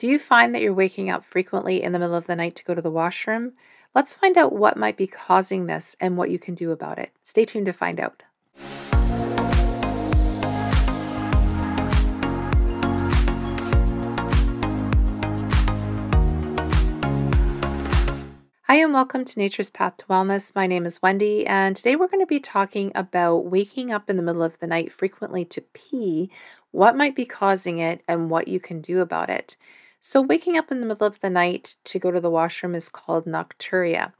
Do you find that you're waking up frequently in the middle of the night to go to the washroom? Let's find out what might be causing this and what you can do about it. Stay tuned to find out. Hi, and welcome to Nature's Path to Wellness. My name is Wendy, and today we're going to be talking about waking up in the middle of the night frequently to pee, what might be causing it, and what you can do about it. So, waking up in the middle of the night to go to the washroom is called nocturia.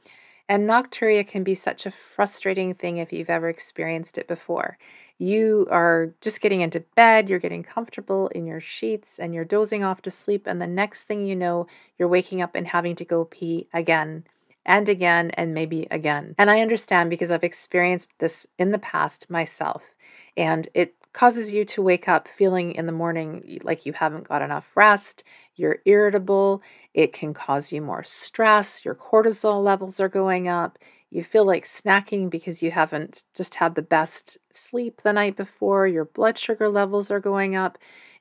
And nocturia can be such a frustrating thing if you've ever experienced it before. You are just getting into bed, you're getting comfortable in your sheets, and you're dozing off to sleep, and the next thing you know, you're waking up and having to go pee again and again and maybe again. And I understand because I've experienced this in the past myself. And it causes you to wake up feeling in the morning like you haven't got enough rest, you're irritable, it can cause you more stress, your cortisol levels are going up, you feel like snacking because you haven't just had the best sleep the night before, your blood sugar levels are going up.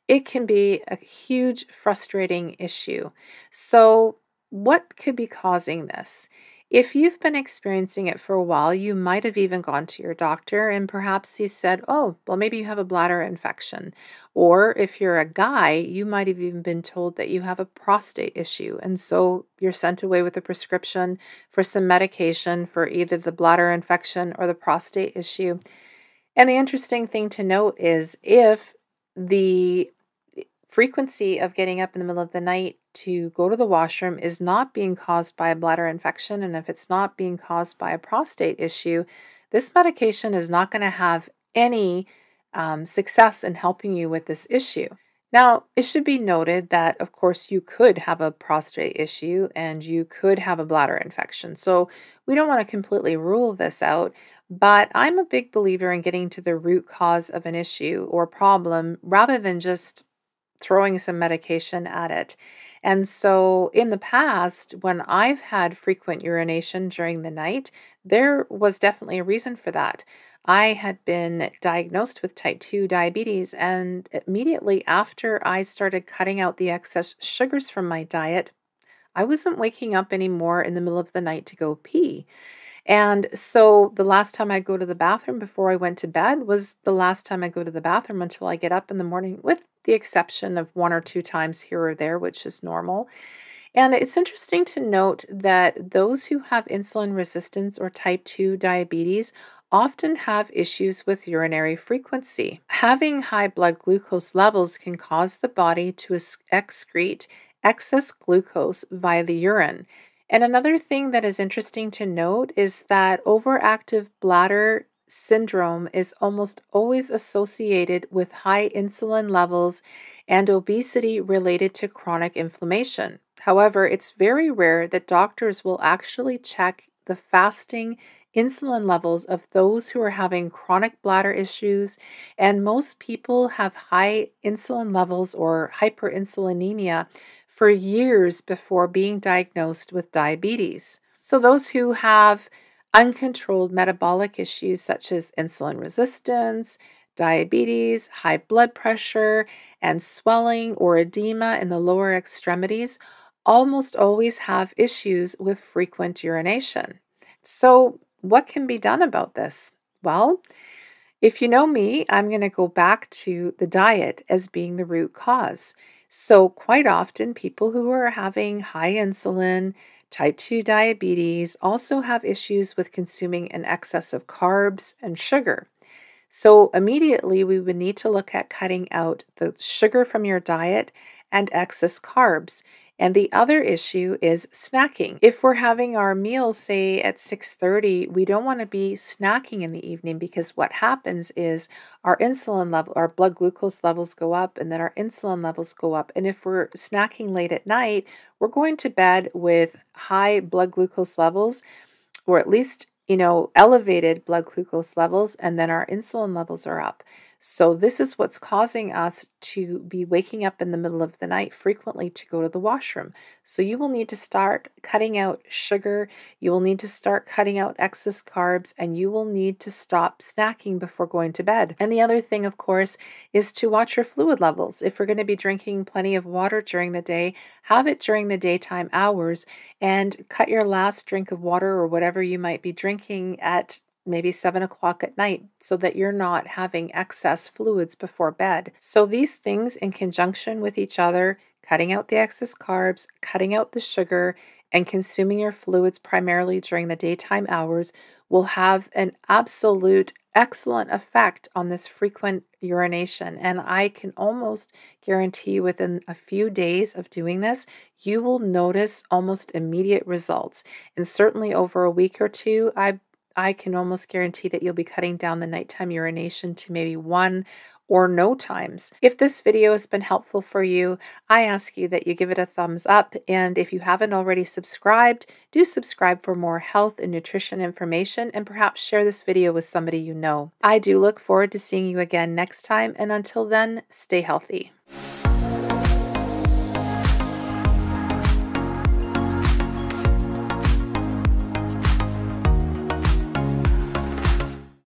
It can be a huge frustrating issue. So what could be causing this? If you've been experiencing it for a while, you might have even gone to your doctor and perhaps he said, oh, well, maybe you have a bladder infection. Or if you're a guy, you might have even been told that you have a prostate issue. And so you're sent away with a prescription for some medication for either the bladder infection or the prostate issue. And the interesting thing to note is if the frequency of getting up in the middle of the night to go to the washroom is not being caused by a bladder infection, and if it's not being caused by a prostate issue, this medication is not going to have any success in helping you with this issue. Now, it should be noted that, of course, you could have a prostate issue and you could have a bladder infection. So we don't want to completely rule this out, but I'm a big believer in getting to the root cause of an issue or problem rather than just throwing some medication at it. And so in the past, when I've had frequent urination during the night, there was definitely a reason for that. I had been diagnosed with type 2 diabetes, and immediately after I started cutting out the excess sugars from my diet, I wasn't waking up anymore in the middle of the night to go pee. And so the last time I go to the bathroom before I went to bed was the last time I go to the bathroom until I get up in the morning, with the exception of one or two times here or there, which is normal. And it's interesting to note that those who have insulin resistance or type 2 diabetes often have issues with urinary frequency. Having high blood glucose levels can cause the body to excrete excess glucose via the urine. And another thing that is interesting to note is that overactive bladder syndrome is almost always associated with high insulin levels and obesity related to chronic inflammation. However, it's very rare that doctors will actually check the fasting insulin levels of those who are having chronic bladder issues, and most people have high insulin levels or hyperinsulinemia for years before being diagnosed with diabetes. So those who have uncontrolled metabolic issues such as insulin resistance, diabetes, high blood pressure, and swelling or edema in the lower extremities almost always have issues with frequent urination. So, what can be done about this? Well, if you know me, I'm going to go back to the diet as being the root cause. So, quite often, people who are having high insulin, type 2 diabetes also have issues with consuming an excess of carbs and sugar. So, immediately, we would need to look at cutting out the sugar from your diet and excess carbs. And the other issue is snacking. If we're having our meal, say at 6:30, we don't want to be snacking in the evening because what happens is our insulin level, our blood glucose levels go up and then our insulin levels go up. And if we're snacking late at night, we're going to bed with high blood glucose levels, or at least elevated blood glucose levels, and then our insulin levels are up. So, this is what's causing us to be waking up in the middle of the night frequently to go to the washroom. So, you will need to start cutting out sugar, you will need to start cutting out excess carbs, and you will need to stop snacking before going to bed. And the other thing, of course, is to watch your fluid levels. If you're going to be drinking plenty of water during the day, have it during the daytime hours and cut your last drink of water or whatever you might be drinking at maybe 7 o'clock at night so that you're not having excess fluids before bed. So, these things in conjunction with each other, cutting out the excess carbs, cutting out the sugar, and consuming your fluids primarily during the daytime hours will have an absolute excellent effect on this frequent urination. And I can almost guarantee within a few days of doing this, you will notice almost immediate results. And certainly over a week or two, I can almost guarantee that you'll be cutting down the nighttime urination to maybe one or no times. If this video has been helpful for you, I ask you that you give it a thumbs up. And if you haven't already subscribed, do subscribe for more health and nutrition information, and perhaps share this video with somebody you know. I do look forward to seeing you again next time. And until then, stay healthy.